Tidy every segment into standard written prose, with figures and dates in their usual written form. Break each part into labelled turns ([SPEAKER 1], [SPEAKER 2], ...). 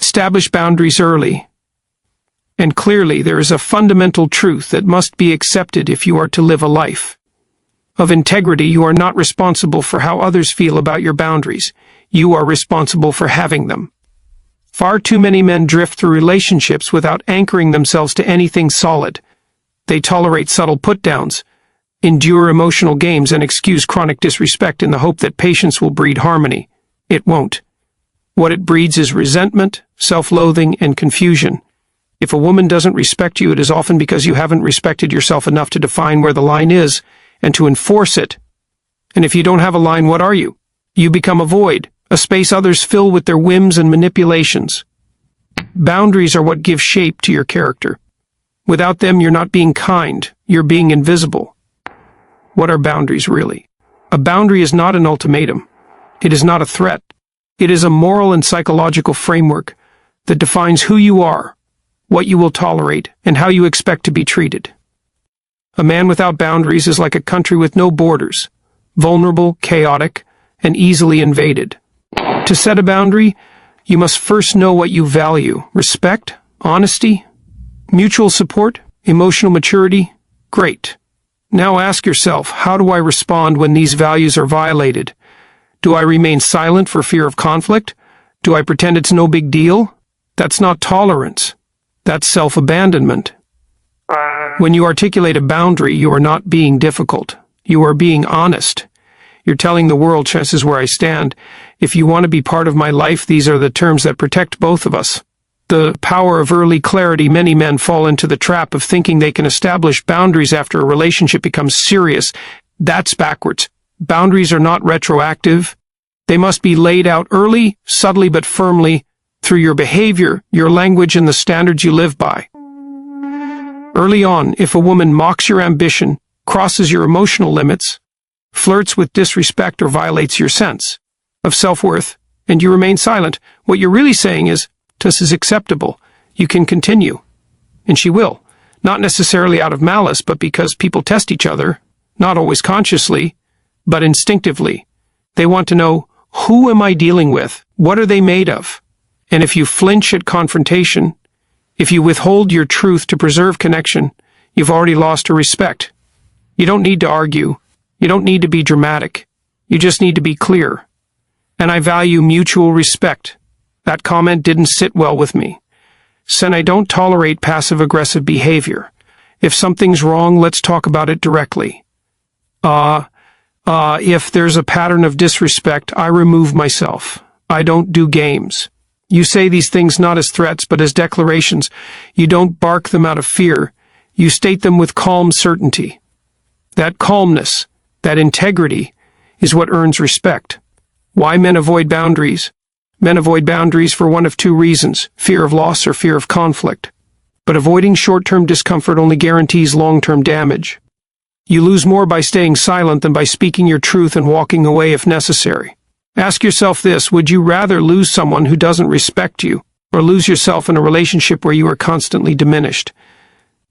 [SPEAKER 1] Establish boundaries early. And clearly, there is a fundamental truth that must be accepted if you are to live a life of integrity. You are not responsible for how others feel about your boundaries. You are responsible for having them. Far too many men drift through relationships without anchoring themselves to anything solid. They tolerate subtle put-downs, endure emotional games, and excuse chronic disrespect in the hope that patience will breed harmony. It won't. What it breeds is resentment, self-loathing, and confusion. If a woman doesn't respect you, it is often because you haven't respected yourself enough to define where the line is and to enforce it. And if you don't have a line, what are you? You become a void, a space others fill with their whims and manipulations. Boundaries are what give shape to your character. Without them, you're not being kind, you're being invisible. What are boundaries really? A boundary is not an ultimatum. It is not a threat. It is a moral and psychological framework that defines who you are, what you will tolerate, and how you expect to be treated. A man without boundaries is like a country with no borders, vulnerable, chaotic, and easily invaded. To set a boundary, you must first know what you value: respect, honesty, mutual support, emotional maturity. Great. Now ask yourself, how do I respond when these values are violated? Do I remain silent for fear of conflict? Do I pretend it's no big deal? That's not tolerance. That's self-abandonment. When you articulate a boundary, you are not being difficult. You are being honest. You're telling the world, this is where I stand. If you want to be part of my life, these are the terms that protect both of us. The power of early clarity. Many men fall into the trap of thinking they can establish boundaries after a relationship becomes serious. That's backwards. Boundaries are not retroactive. They must be laid out early, subtly but firmly, through your behavior, your language, and the standards you live by. Early on, if a woman mocks your ambition, crosses your emotional limits, flirts with disrespect, or violates your sense of self-worth, and you remain silent, what you're really saying is, this is acceptable. You can continue. And she will. Not necessarily out of malice, but because people test each other, not always consciously, but instinctively. They want to know, who am I dealing with? What are they made of? And if you flinch at confrontation, if you withhold your truth to preserve connection, you've already lost her respect. You don't need to argue. You don't need to be dramatic. You just need to be clear. And I value mutual respect. That comment didn't sit well with me. Sen, I don't tolerate passive-aggressive behavior. If something's wrong, let's talk about it directly. If there's a pattern of disrespect, I remove myself. I don't do games. You say these things not as threats, but as declarations. You don't bark them out of fear. You state them with calm certainty. That calmness, that integrity, is what earns respect. Why men avoid boundaries? Men avoid boundaries for one of two reasons: fear of loss or fear of conflict. But avoiding short-term discomfort only guarantees long-term damage. You lose more by staying silent than by speaking your truth and walking away if necessary. Ask yourself this: would you rather lose someone who doesn't respect you, or lose yourself in a relationship where you are constantly diminished?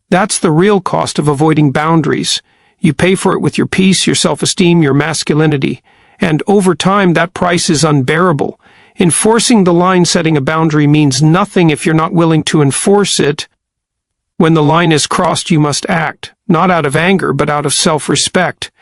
[SPEAKER 1] That's the real cost of avoiding boundaries. You pay for it with your peace, your self-esteem, your masculinity. And over time, that price is unbearable. Enforcing the line, setting a boundary, means nothing if you're not willing to enforce it. When the line is crossed, you must act, not out of anger, but out of self-respect.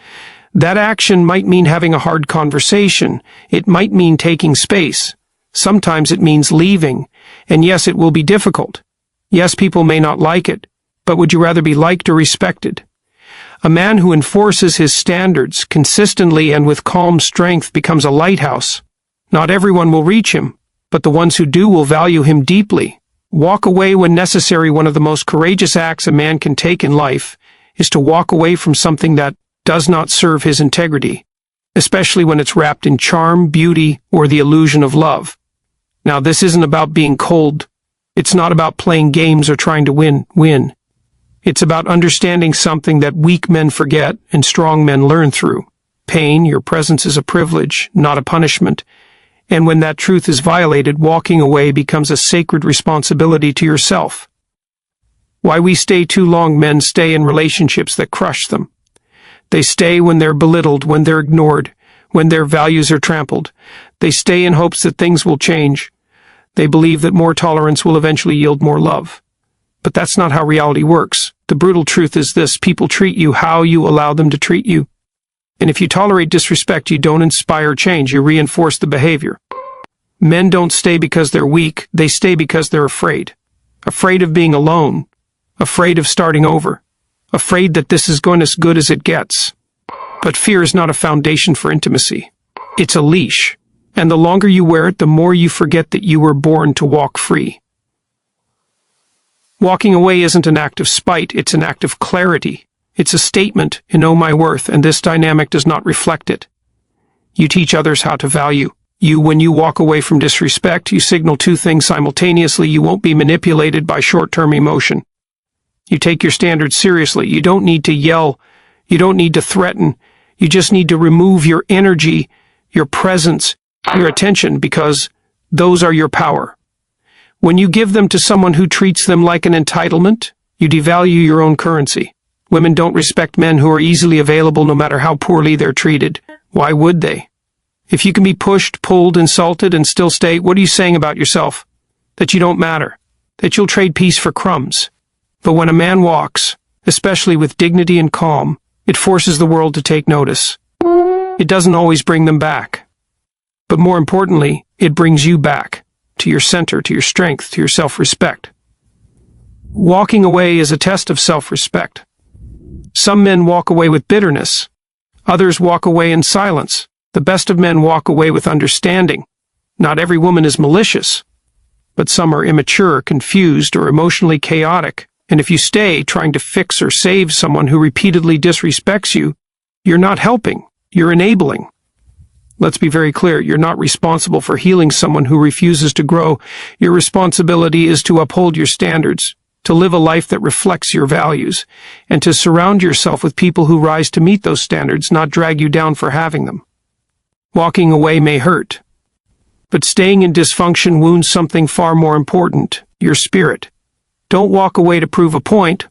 [SPEAKER 1] That action might mean having a hard conversation. It might mean taking space. Sometimes it means leaving. And yes, it will be difficult. Yes, people may not like it. But would you rather be liked or respected? A man who enforces his standards consistently and with calm strength becomes a lighthouse. Not everyone will reach him, but the ones who do will value him deeply. Walk away when necessary. One of the most courageous acts a man can take in life is to walk away from something that does not serve his integrity, especially when it's wrapped in charm, beauty, or the illusion of love. Now, this isn't about being cold. It's not about playing games or trying to win. It's about understanding something that weak men forget and strong men learn through. Pain. Your presence is a privilege, not a punishment. And when that truth is violated, walking away becomes a sacred responsibility to yourself. Why we stay too long? Men stay in relationships that crush them. They stay when they're belittled, when they're ignored, when their values are trampled. They stay in hopes that things will change. They believe that more tolerance will eventually yield more love. But that's not how reality works. The brutal truth is this: people treat you how you allow them to treat you. And if you tolerate disrespect, you don't inspire change, you reinforce the behavior. Men don't stay because they're weak, they stay because they're afraid. Afraid of being alone. Afraid of starting over. Afraid that this is going as good as it gets. But fear is not a foundation for intimacy. It's a leash. And the longer you wear it, the more you forget that you were born to walk free. Walking away isn't an act of spite, it's an act of clarity. It's a statement, "I know my worth, and this dynamic does not reflect it." You teach others how to value you. When you walk away from disrespect, you signal two things simultaneously. You won't be manipulated by short-term emotion. You take your standards seriously. You don't need to yell. You don't need to threaten. You just need to remove your energy, your presence, your attention, because those are your power. When you give them to someone who treats them like an entitlement, you devalue your own currency. Women don't respect men who are easily available no matter how poorly they're treated. Why would they? If you can be pushed, pulled, insulted, and still stay, what are you saying about yourself? That you don't matter. That you'll trade peace for crumbs. But when a man walks, especially with dignity and calm, it forces the world to take notice. It doesn't always bring them back. But more importantly, it brings you back. To your center, to your strength, to your self-respect. Walking away is a test of self-respect. Some men walk away with bitterness. Others walk away in silence. The best of men walk away with understanding. Not every woman is malicious, but some are immature, confused, or emotionally chaotic. And if you stay trying to fix or save someone who repeatedly disrespects you, you're not helping, you're enabling. Let's be very clear, you're not responsible for healing someone who refuses to grow. Your responsibility is to uphold your standards, to live a life that reflects your values, and to surround yourself with people who rise to meet those standards, not drag you down for having them. Walking away may hurt, but staying in dysfunction wounds something far more important, your spirit. Don't walk away to prove a point.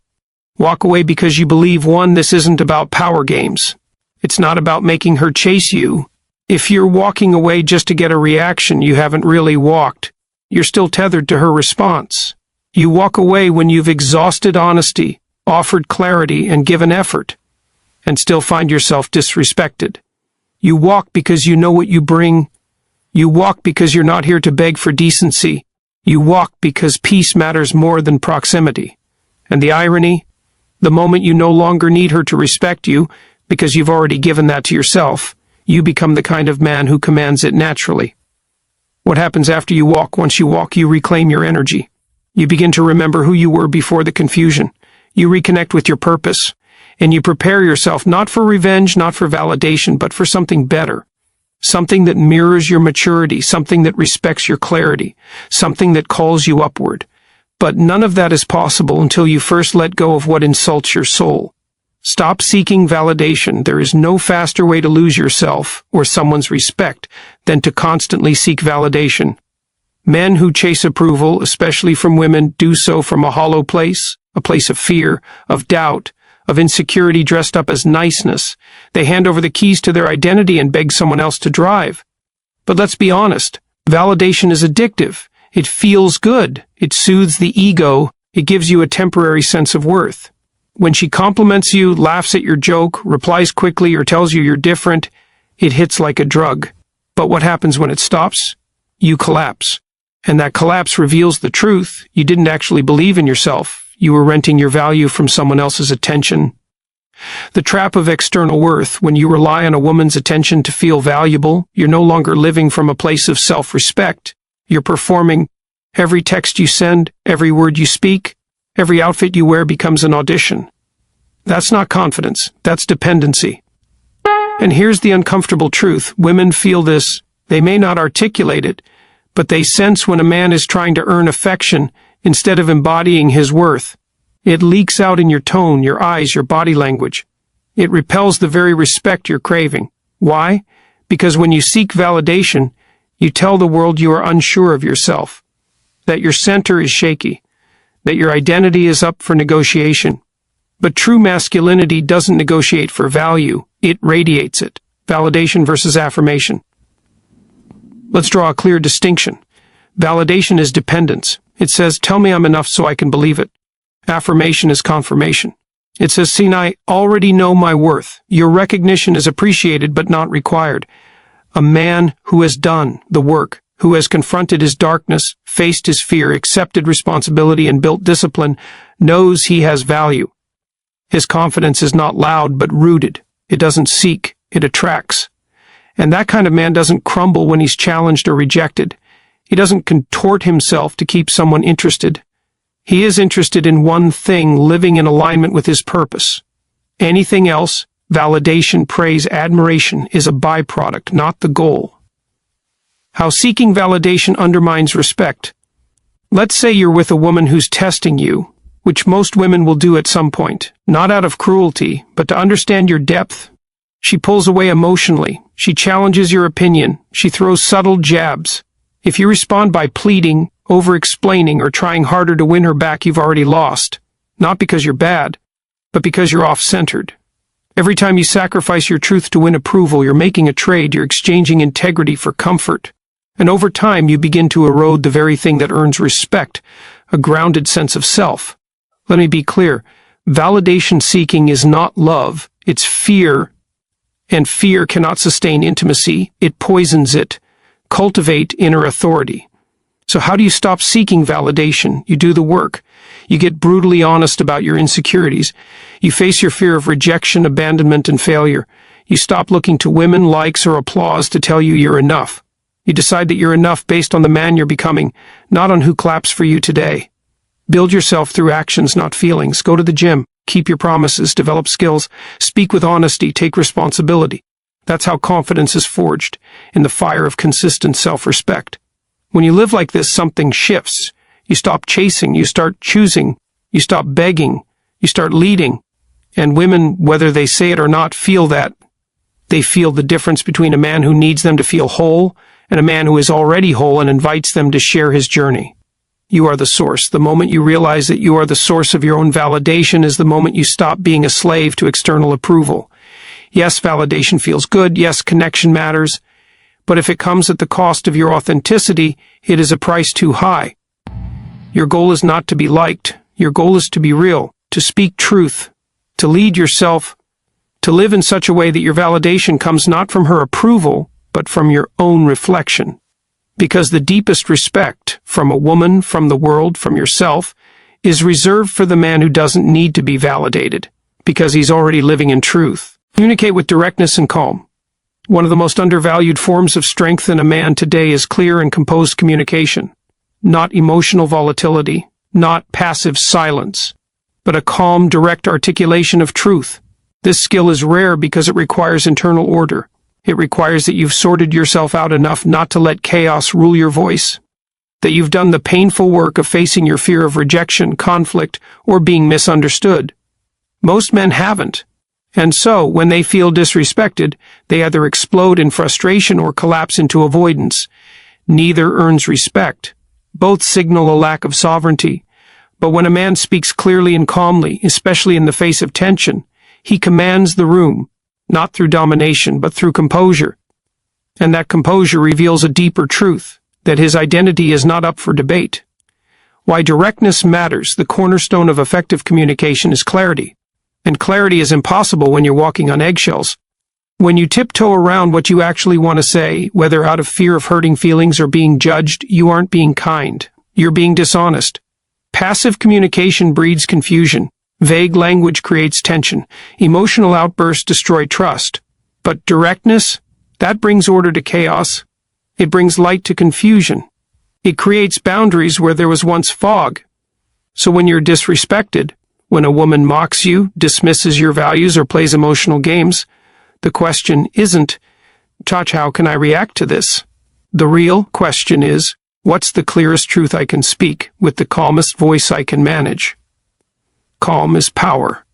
[SPEAKER 1] Walk away because you believe, one, this isn't about power games. It's not about making her chase you. If you're walking away just to get a reaction, you haven't really walked. You're still tethered to her response. You walk away when you've exhausted honesty, offered clarity, and given effort, and still find yourself disrespected. You walk because you know what you bring. You walk because you're not here to beg for decency. You walk because peace matters more than proximity. And the irony? The moment you no longer need her to respect you, because you've already given that to yourself, you become the kind of man who commands it naturally. What happens after you walk? Once you walk, you reclaim your energy. You begin to remember who you were before the confusion. You reconnect with your purpose. And you prepare yourself not for revenge, not for validation, but for something better. Something that mirrors your maturity, something that respects your clarity, something that calls you upward. But none of that is possible until you first let go of what insults your soul. Stop seeking validation. There is no faster way to lose yourself or someone's respect than to constantly seek validation. Men who chase approval, especially from women, do so from a hollow place, a place of fear, of doubt, of insecurity dressed up as niceness. They hand over the keys to their identity and beg someone else to drive. But let's be honest, validation is addictive. It feels good. It soothes the ego. It gives you a temporary sense of worth. When she compliments you, laughs at your joke, replies quickly, or tells you you're different, it hits like a drug. But what happens when it stops? You collapse. And that collapse reveals the truth. You didn't actually believe in yourself. You were renting your value from someone else's attention. The trap of external worth. When you rely on a woman's attention to feel valuable, you're no longer living from a place of self-respect. You're performing. Every text you send, every word you speak, every outfit you wear becomes an audition. That's not confidence. That's dependency. And here's the uncomfortable truth. Women feel this. They may not articulate it, but they sense when a man is trying to earn affection instead of embodying his worth. It leaks out in your tone, your eyes, your body language. It repels the very respect you're craving. Why? Because when you seek validation, you tell the world you are unsure of yourself, that your center is shaky, that your identity is up for negotiation. But true masculinity doesn't negotiate for value, it radiates it. Validation versus affirmation. Let's draw a clear distinction. Validation is dependence. It says, tell me I'm enough so I can believe it. Affirmation is confirmation. It says, see, I already know my worth. Your recognition is appreciated but not required. A man who has done the work, who has confronted his darkness, faced his fear, accepted responsibility, and built discipline, knows he has value. His confidence is not loud but rooted. It doesn't seek, it attracts. And that kind of man doesn't crumble when he's challenged or rejected. He doesn't contort himself to keep someone interested. He is interested in one thing, living in alignment with his purpose. Anything else, validation, praise, admiration, is a byproduct, not the goal. How seeking validation undermines respect. Let's say you're with a woman who's testing you, which most women will do at some point, not out of cruelty, but to understand your depth. She pulls away emotionally. She challenges your opinion. She throws subtle jabs. If you respond by pleading, over-explaining, or trying harder to win her back, you've already lost. Not because you're bad, but because you're off-centered. Every time you sacrifice your truth to win approval, you're making a trade, you're exchanging integrity for comfort. And over time, you begin to erode the very thing that earns respect, a grounded sense of self. Let me be clear, validation seeking is not love, it's fear. And fear cannot sustain intimacy, it poisons it. Cultivate inner authority. So how do you stop seeking validation? You do the work. You get brutally honest about your insecurities. You face your fear of rejection, abandonment, and failure. You stop looking to women, likes, or applause to tell you you're enough. You decide that you're enough based on the man you're becoming, not on who claps for you today. Build yourself through actions, not feelings. Go to the gym. Keep your promises. Develop skills. Speak with honesty. Take responsibility. That's how confidence is forged, in the fire of consistent self-respect. When you live like this, something shifts. You stop chasing, you start choosing, you stop begging, you start leading. And women, whether they say it or not, feel that. They feel the difference between a man who needs them to feel whole and a man who is already whole and invites them to share his journey. You are the source. The moment you realize that you are the source of your own validation is the moment you stop being a slave to external approval. Yes, validation feels good. Yes, connection matters. But if it comes at the cost of your authenticity, it is a price too high. Your goal is not to be liked. Your goal is to be real, to speak truth, to lead yourself, to live in such a way that your validation comes not from her approval, but from your own reflection. Because the deepest respect from a woman, from the world, from yourself, is reserved for the man who doesn't need to be validated, because he's already living in truth. Communicate with directness and calm. One of the most undervalued forms of strength in a man today is clear and composed communication. Not emotional volatility, not passive silence, but a calm, direct articulation of truth. This skill is rare because it requires internal order. It requires that you've sorted yourself out enough not to let chaos rule your voice, that you've done the painful work of facing your fear of rejection, conflict, or being misunderstood. Most men haven't. And so, when they feel disrespected, they either explode in frustration or collapse into avoidance. Neither earns respect. Both signal a lack of sovereignty. But when a man speaks clearly and calmly, especially in the face of tension, he commands the room, not through domination, but through composure. And that composure reveals a deeper truth, that his identity is not up for debate. Why directness matters, the cornerstone of effective communication, is clarity. And clarity is impossible when you're walking on eggshells. When you tiptoe around what you actually want to say, whether out of fear of hurting feelings or being judged, you aren't being kind. You're being dishonest. Passive communication breeds confusion. Vague language creates tension. Emotional outbursts destroy trust. But directness, that brings order to chaos. It brings light to confusion. It creates boundaries where there was once fog. So when you're disrespected, when a woman mocks you, dismisses your values, or plays emotional games, the question isn't, Chach, how can I react to this? The real question is, what's the clearest truth I can speak with the calmest voice I can manage? Calm is power.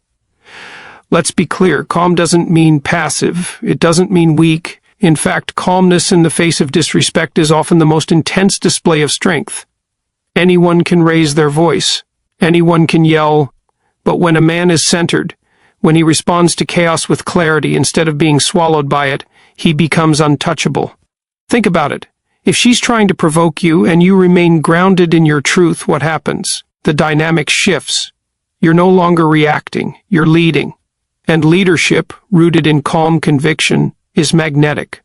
[SPEAKER 1] Let's be clear, calm doesn't mean passive. It doesn't mean weak. In fact, calmness in the face of disrespect is often the most intense display of strength. Anyone can raise their voice. Anyone can yell. But when a man is centered, when he responds to chaos with clarity instead of being swallowed by it, he becomes untouchable. Think about it. If she's trying to provoke you and you remain grounded in your truth, what happens? The dynamic shifts. You're no longer reacting, you're leading. And leadership, rooted in calm conviction, is magnetic.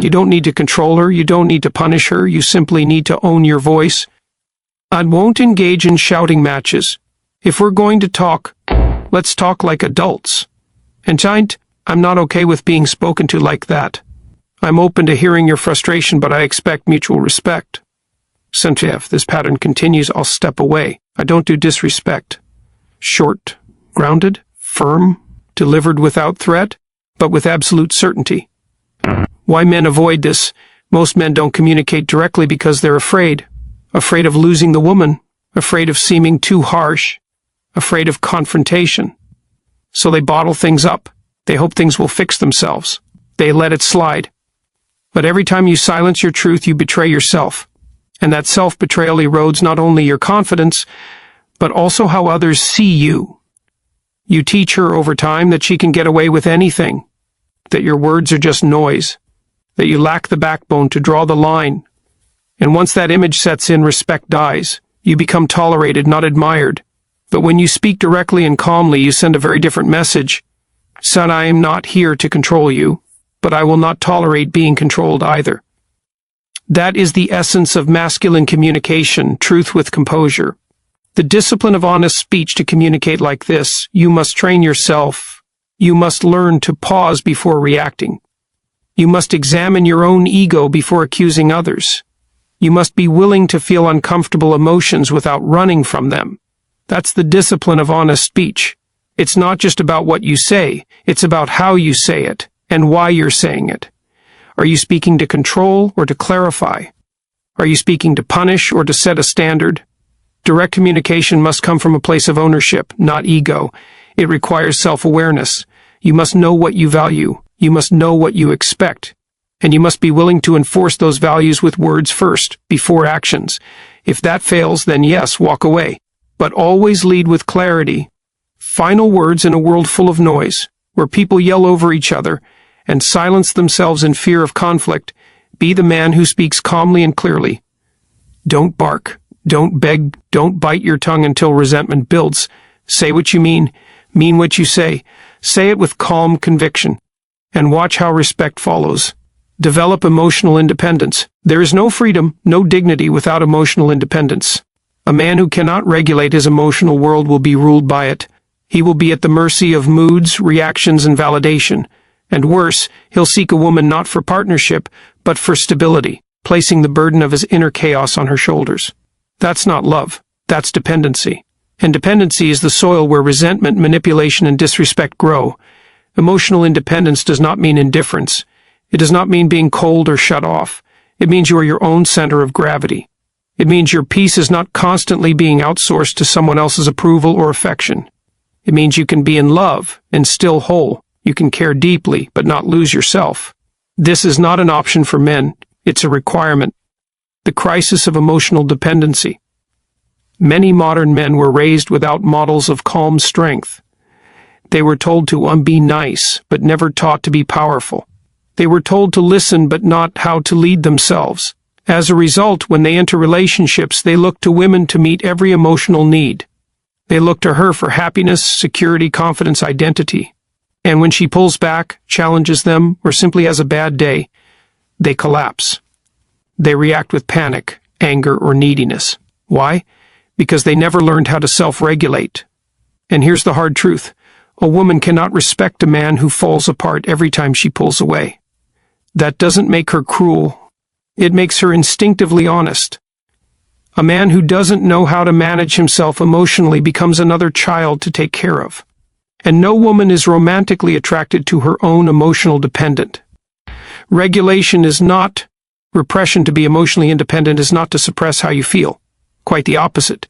[SPEAKER 1] You don't need to control her, you don't need to punish her, you simply need to own your voice. I won't engage in shouting matches. If we're going to talk, let's talk like adults. And I'm not okay with being spoken to like that. I'm open to hearing your frustration, but I expect mutual respect. Since if this pattern continues, I'll step away. I don't do disrespect. Short, grounded, firm, delivered without threat, but with absolute certainty. Why men avoid this? Most men don't communicate directly because they're afraid. Afraid of losing the woman, afraid of seeming too harsh, afraid of confrontation. So they bottle things up. They hope things will fix themselves. They let it slide. But every time you silence your truth, you betray yourself. And that self-betrayal erodes not only your confidence, but also how others see you. You teach her over time that she can get away with anything, that your words are just noise, that you lack the backbone to draw the line. And once that image sets in, respect dies. You become tolerated, not admired. But when you speak directly and calmly, you send a very different message. Son, I am not here to control you, but I will not tolerate being controlled either. That is the essence of masculine communication, truth with composure. The discipline of honest speech to communicate like this. You must train yourself. You must learn to pause before reacting. You must examine your own ego before accusing others. You must be willing to feel uncomfortable emotions without running from them. That's the discipline of honest speech. It's not just about what you say, it's about how you say it and why you're saying it. Are you speaking to control or to clarify? Are you speaking to punish or to set a standard? Direct communication must come from a place of ownership, not ego. It requires self-awareness. You must know what you value. You must know what you expect. And you must be willing to enforce those values with words first, before actions. If that fails, then yes, walk away. But always lead with clarity. Final words in a world full of noise, where people yell over each other and silence themselves in fear of conflict. Be the man who speaks calmly and clearly. Don't bark. Don't beg. Don't bite your tongue until resentment builds. Say what you mean what you say. Say it with calm conviction. And watch how respect follows. Develop emotional independence. There is no freedom, no dignity without emotional independence. A man who cannot regulate his emotional world will be ruled by it. He will be at the mercy of moods, reactions, and validation. And worse, he'll seek a woman not for partnership, but for stability, placing the burden of his inner chaos on her shoulders. That's not love. That's dependency. And dependency is the soil where resentment, manipulation, and disrespect grow. Emotional independence does not mean indifference. It does not mean being cold or shut off. It means you are your own center of gravity. It means your peace is not constantly being outsourced to someone else's approval or affection. It means you can be in love and still whole. You can care deeply, but not lose yourself. This is not an option for men. It's a requirement. The crisis of emotional dependency. Many modern men were raised without models of calm strength. They were told to be nice, but never taught to be powerful. They were told to listen, but not how to lead themselves. As a result, when they enter relationships, they look to women to meet every emotional need. They look to her for happiness, security, confidence, identity. And when she pulls back, challenges them, or simply has a bad day, they collapse. They react with panic, anger, or neediness. Why? Because they never learned how to self-regulate. And here's the hard truth. A woman cannot respect a man who falls apart every time she pulls away. That doesn't make her cruel. It makes her instinctively honest. A man who doesn't know how to manage himself emotionally becomes another child to take care of. And no woman is romantically attracted to her own emotional dependent. Regulation is not repression. To be emotionally independent is not to suppress how you feel. Quite the opposite.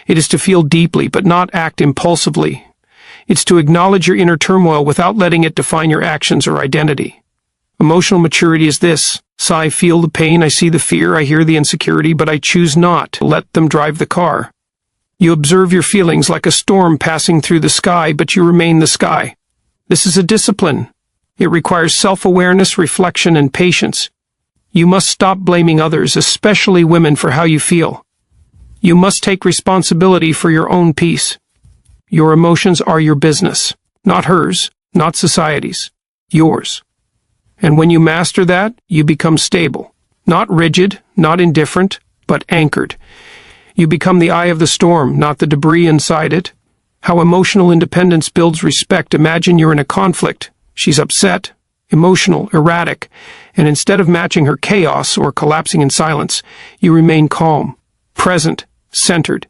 [SPEAKER 1] It is to feel deeply, but not act impulsively. It's to acknowledge your inner turmoil without letting it define your actions or identity. Emotional maturity is this. So I feel the pain, I see the fear, I hear the insecurity, but I choose not to let them drive the car. You observe your feelings like a storm passing through the sky, but you remain the sky. This is a discipline. It requires self-awareness, reflection, and patience. You must stop blaming others, especially women, for how you feel. You must take responsibility for your own peace. Your emotions are your business, not hers, not society's, yours. And when you master that, you become stable, not rigid, not indifferent, but anchored. You become the eye of the storm, not the debris inside it. How emotional independence builds respect. Imagine you're in a conflict. She's upset, emotional, erratic, and instead of matching her chaos or collapsing in silence, you remain calm, present, centered.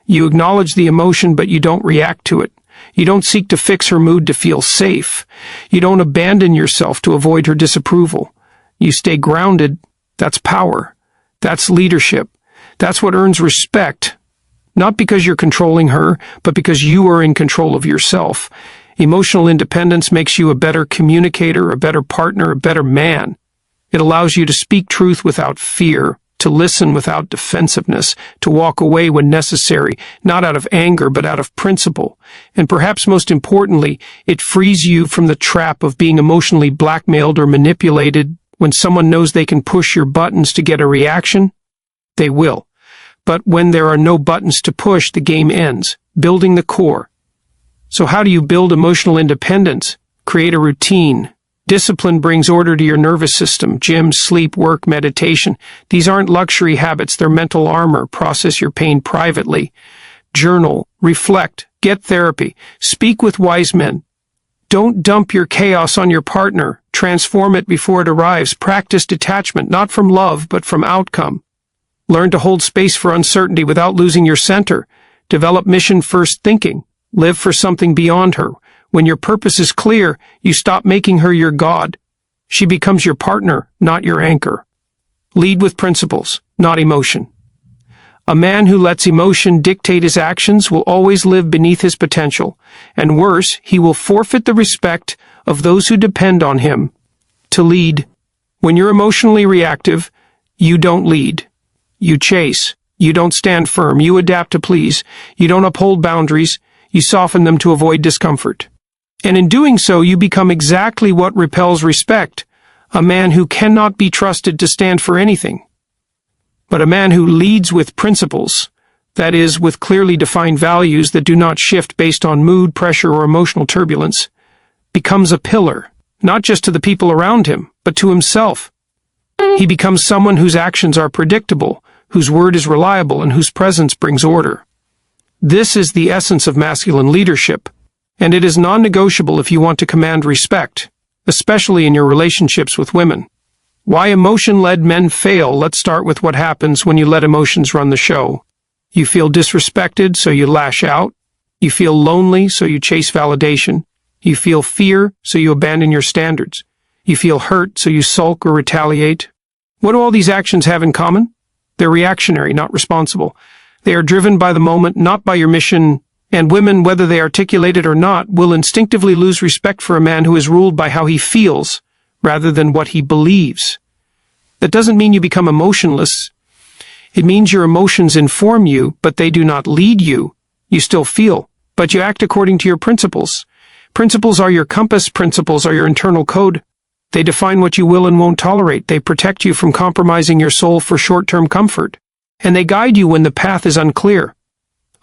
[SPEAKER 1] You acknowledge the emotion, but you don't react to it. You don't seek to fix her mood to feel safe. You don't abandon yourself to avoid her disapproval. You stay grounded. That's power. That's leadership. That's what earns respect. Not because you're controlling her, but because you are in control of yourself. Emotional independence makes you a better communicator, a better partner, a better man. It allows you to speak truth without fear, to listen without defensiveness, to walk away when necessary, not out of anger but out of principle. And perhaps most importantly, it frees you from the trap of being emotionally blackmailed or manipulated. When someone knows they can push your buttons to get a reaction, they will. But when there are no buttons to push, the game ends, building the core. So how do you build emotional independence? Create a routine. Discipline brings order to your nervous system. Gym, sleep, work, meditation. These aren't luxury habits, they're mental armor. Process your pain privately. Journal, reflect, get therapy. Speak with wise men. Don't dump your chaos on your partner. Transform it before it arrives. Practice detachment, not from love, but from outcome. Learn to hold space for uncertainty without losing your center. Develop mission-first thinking. Live for something beyond her. When your purpose is clear, you stop making her your God. She becomes your partner, not your anchor. Lead with principles, not emotion. A man who lets emotion dictate his actions will always live beneath his potential, and worse, he will forfeit the respect of those who depend on him to lead. When you're emotionally reactive, you don't lead. You chase. You don't stand firm. You adapt to please. You don't uphold boundaries. You soften them to avoid discomfort. And in doing so, you become exactly what repels respect, a man who cannot be trusted to stand for anything. But a man who leads with principles, that is, with clearly defined values that do not shift based on mood, pressure, or emotional turbulence, becomes a pillar, not just to the people around him, but to himself. He becomes someone whose actions are predictable, whose word is reliable, and whose presence brings order. This is the essence of masculine leadership, and it is non-negotiable if you want to command respect, especially in your relationships with women. Why emotion-led men fail? Let's start with what happens when you let emotions run the show. You feel disrespected, so you lash out. You feel lonely, so you chase validation. You feel fear, so you abandon your standards. You feel hurt, so you sulk or retaliate. What do all these actions have in common? They're reactionary, not responsible. They are driven by the moment, not by your mission, and women, whether they articulate it or not, will instinctively lose respect for a man who is ruled by how he feels, rather than what he believes. That doesn't mean you become emotionless. It means your emotions inform you, but they do not lead you. You still feel, but you act according to your principles. Principles are your compass. Principles are your internal code. They define what you will and won't tolerate. They protect you from compromising your soul for short-term comfort. And they guide you when the path is unclear.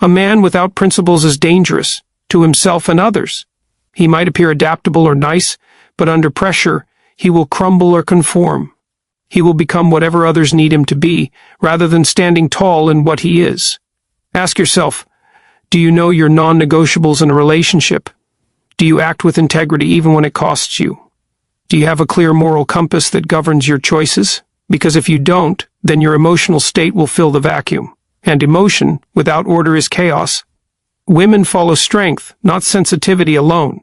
[SPEAKER 1] A man without principles is dangerous, to himself and others. He might appear adaptable or nice, but under pressure, he will crumble or conform. He will become whatever others need him to be, rather than standing tall in what he is. Ask yourself, do you know your non-negotiables in a relationship? Do you act with integrity even when it costs you? Do you have a clear moral compass that governs your choices? Because if you don't, then your emotional state will fill the vacuum. And emotion, without order, is chaos. Women follow strength, not sensitivity alone.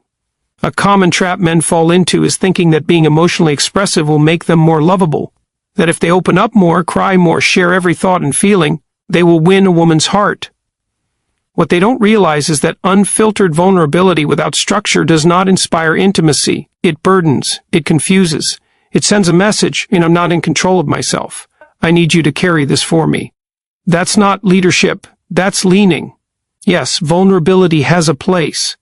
[SPEAKER 1] A common trap men fall into is thinking that being emotionally expressive will make them more lovable. That if they open up more, cry more, share every thought and feeling, they will win a woman's heart. What they don't realize is that unfiltered vulnerability without structure does not inspire intimacy. It burdens, it confuses. It sends a message, I'm not in control of myself. I need you to carry this for me. That's not leadership, that's leaning. Yes, vulnerability has a place,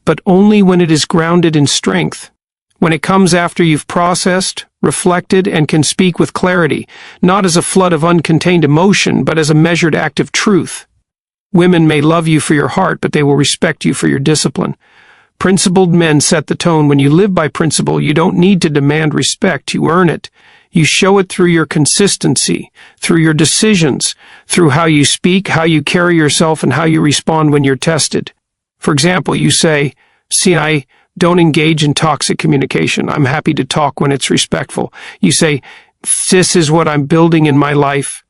[SPEAKER 1] but only when it is grounded in strength. When it comes after you've processed, reflected, and can speak with clarity, not as a flood of uncontained emotion, but as a measured act of truth. Women may love you for your heart, but they will respect you for your discipline. Principled men set the tone. When you live by principle, you don't need to demand respect, you earn it. You show it through your consistency, through your decisions, through how you speak, how you carry yourself, and how you respond when you're tested. For example, you say, "See, I don't engage in toxic communication. I'm happy to talk when it's respectful." You say, "This is what I'm building in my life.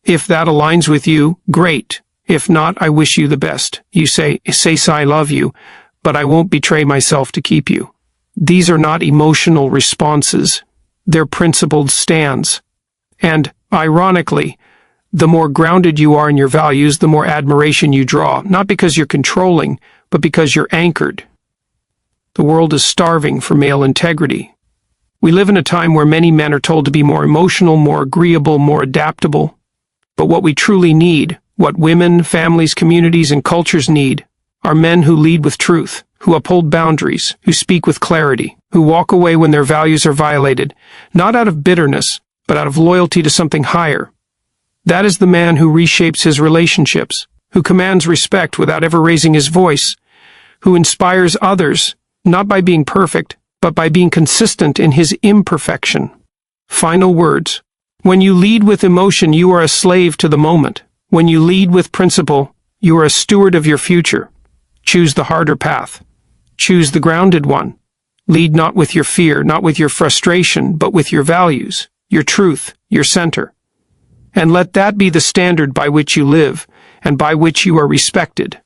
[SPEAKER 1] If that aligns with you, great. If not, I wish you the best." You say, "I love you, but I won't betray myself to keep you." These are not emotional responses. They're principled stands. And, ironically, the more grounded you are in your values, the more admiration you draw, not because you're controlling, but because you're anchored. The world is starving for male integrity. We live in a time where many men are told to be more emotional, more agreeable, more adaptable. But what we truly need, what women, families, communities, and cultures need, are men who lead with truth, who uphold boundaries, who speak with clarity, who walk away when their values are violated, not out of bitterness, but out of loyalty to something higher. That is the man who reshapes his relationships, who commands respect without ever raising his voice, who inspires others, not by being perfect, but by being consistent in his imperfection. Final words. When you lead with emotion, you are a slave to the moment. When you lead with principle, you are a steward of your future. Choose the harder path. Choose the grounded one. Lead not with your fear, not with your frustration, but with your values, your truth, your center. And let that be the standard by which you live, and by which you are respected.